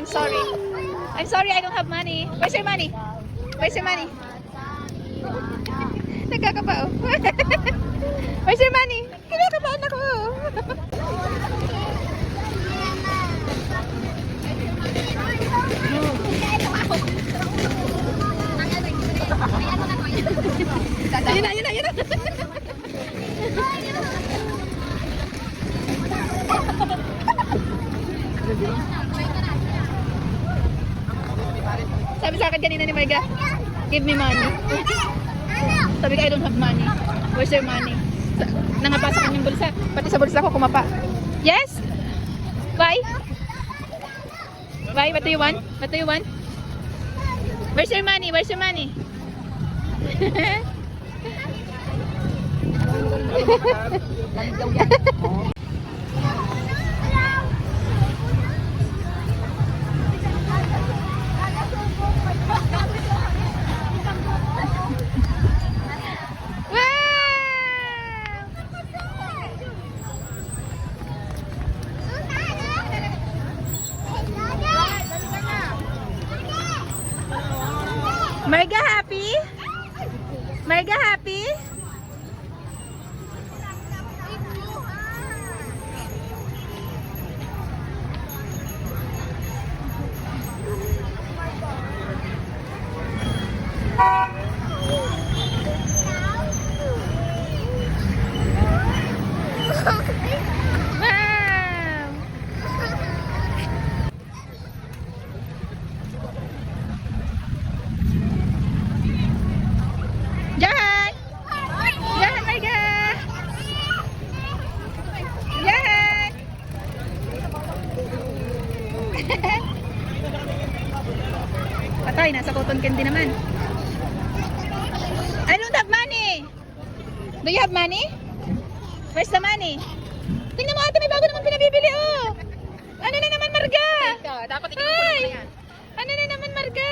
sorry. I'm sorry, I don't have money. Where's your money? Where's your money? Nagkakabao. Where's your money? Kinakabaan ako. Ayun na, ayun na, ayun na. Sabi sa akin kanina ni Marga, give me money. Sabi ko, I don't have money. Where's your money? Nangapasa kanyang bulsa. Pati sa bulsa ko kumapa. Yes? Why? Why? What do you want? What do you want? Where's your money? Where's your money? Marga happy? Marga happy? Patay, nasa cotton candy naman. I don't have money. Do you have money? Where's the money? Tingnan mo ate, may bago naman pinabibili oh. Ano na naman Marga? Dapat ikinukulit na yan. Ano na naman Marga?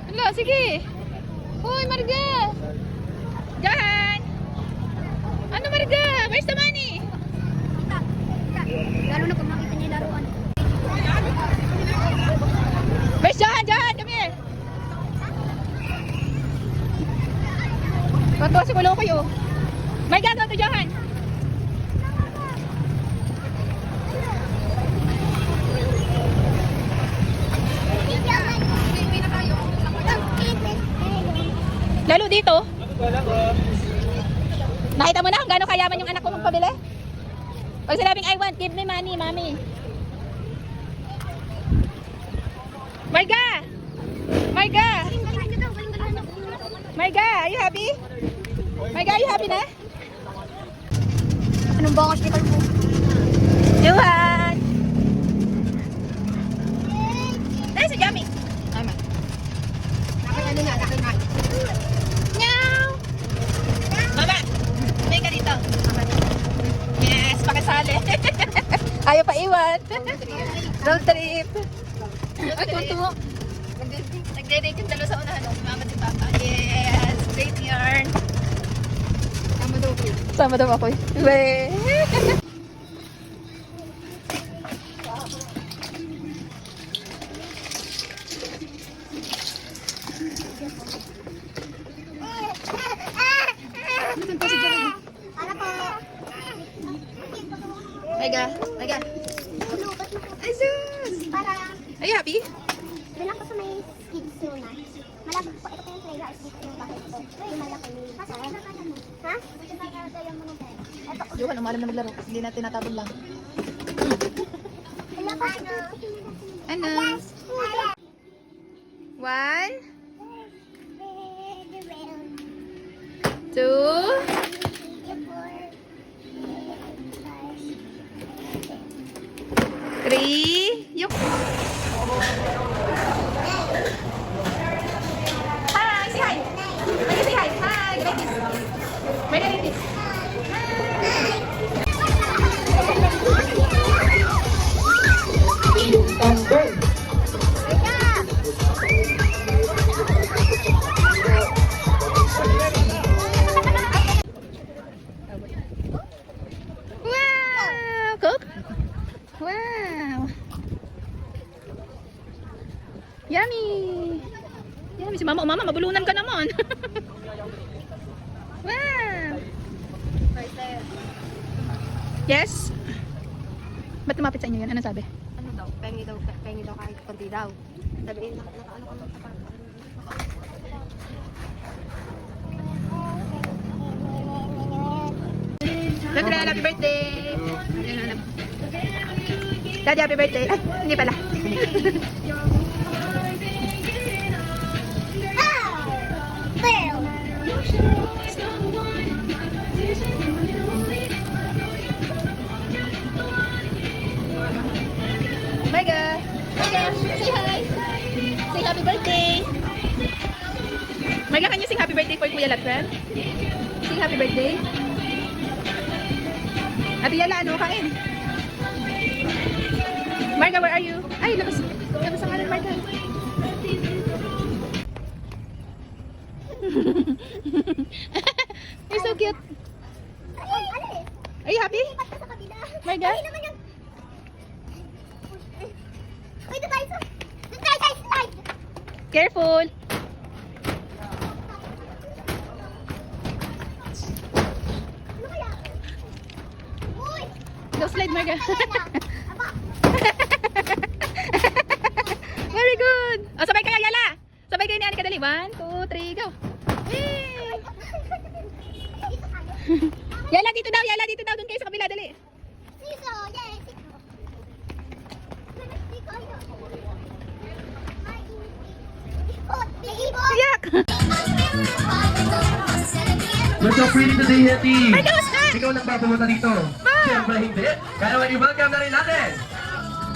Hala, sige. Hoy Marga. Jahan. Ano Marga? Where's the money? Lalo na kung makita niya yung laruan. Where's Jahan? Jahan, come here. Totoo si Kulo kayo. My God, to Jahan. Lalo dito. Nakita mo na kung gaano kayaman yung anak ko magpabili? Pag sinabing I want, give me money, mommy. Marga! Marga! Marga, are you happy? Marga, are you happy na? Anong bangas ni Kalbo? Johan! Ay, si Jami! Tama. Ano na, nakinay. Meow! Baba! May ka dito. Yes, pakisali. Ayaw pa iwan. Road trip. Ay, tunto. Nagde-date yung dalawa sa unahan. Mama si Papa. Yes, great yarn. Tama daw ko. Sama daw ako. Weh. Mega, Mega. Asus! Are you happy? Bilang ko sa may kids muna. Malaki po. Ito po yung playground. Dito yung bakit ko. Yung malaki. Ha? Ito. Johan, umalam na maglaro. Hindi natin natapon lang. Wala pa. Ano? 1, 2, 3. Yung... Hi! Say hi! May say hi! Hi! Like this! May like this! Yummy! Yummy. Si mama, oh mama, mabulunan ka naman. Wow! Yes? Ba't lumapit sa inyo yan? Ano sabi? Ano daw? Pengi daw kahit konti daw. Sabihin, naka-ano ka lang sa parang. Daddy, happy birthday! Daddy, happy birthday! Ay, hindi pala. Marga! Marga, say hi! Say happy birthday! Marga, can you sing happy birthday for Kuya Latran? Sing happy birthday! Ate Yala, ano kain? Marga, where are you? Ay, labas. Labas ang kanan, Marga. You're so cute. Are you happy? Marga? Careful. Go slide, Marga. Very good. Oh, sabay kayo, Yala. Sabay kayo ni Anika, dali. 1, 2, 3, go. Hey. Yala, dito daw. Yala, dito daw. Doon kayo sa kabila, dali. Iyak. You're so pretty today, Hetty! Ay, kamusta? Ikaw lang ba pumunta dito? Siyempre hindi. Kaya naman i-welcome na rin natin!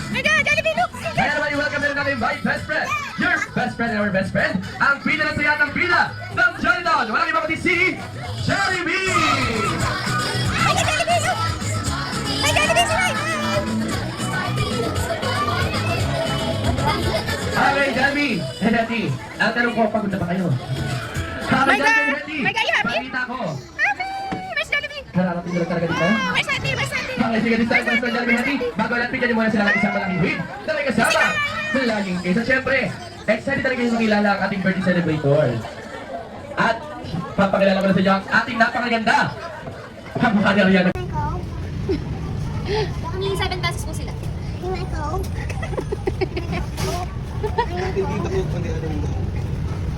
Marga, Jollibee, look. Kaya naman i-welcome na rin natin my best friend! Your best friend and our best friend! Ang pida na saya ng pida ng Jollibee! Walang iba kundi si Jollibee! Ay, Jollibee, look. Ay, Jollibee, say hi. Okay, Jollibee and Hetty, ang tanong ko, pagod na ba kayo? My Jollibee God! and Hetty, My God, you happy? balita ko! Happy. Where's Jollibee? Kararating nila talaga dito? Where's Sandy? Where's Sandy? Okay, sige, this time, my friend Jollibee and Hetty, bago natin pigyan niyo muna sila isama ng hihid na may kasama sa laging kaysa. Siyempre, excited talaga yung makilala ang ating birthday celebrator. At papakilala ko na sa inyo ang ating napakaganda. Napakaganda. May 7 pesos po sila.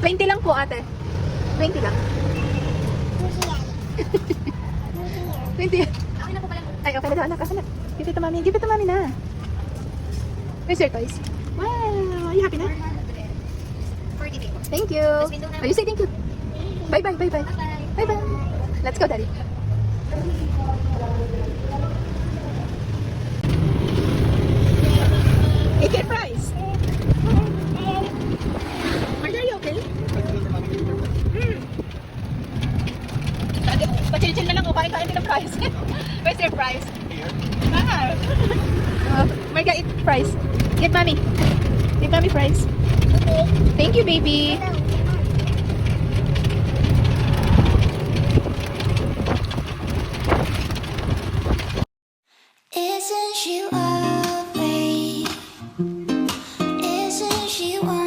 20 lang po, ate. 20 lang. 20. Okay na po pala. Ay, okay na daw, anak. Asa na? Give it to mommy. Give it to mommy na. Where's your toys? Wow! Are you happy na? 40 people. Thank you. Oh, you say thank you. Bye-bye, bye-bye. Bye-bye. Bye-bye. Let's go, Daddy. Eat your fries. Are you okay? Pa-chill-chill na lang o kain-kain din ng fries. Where's your fries? Ah. Marga, eat fries. Give mommy. Give mommy fries. Thank you, baby. Isn't she lovely? Isn't she wonderful?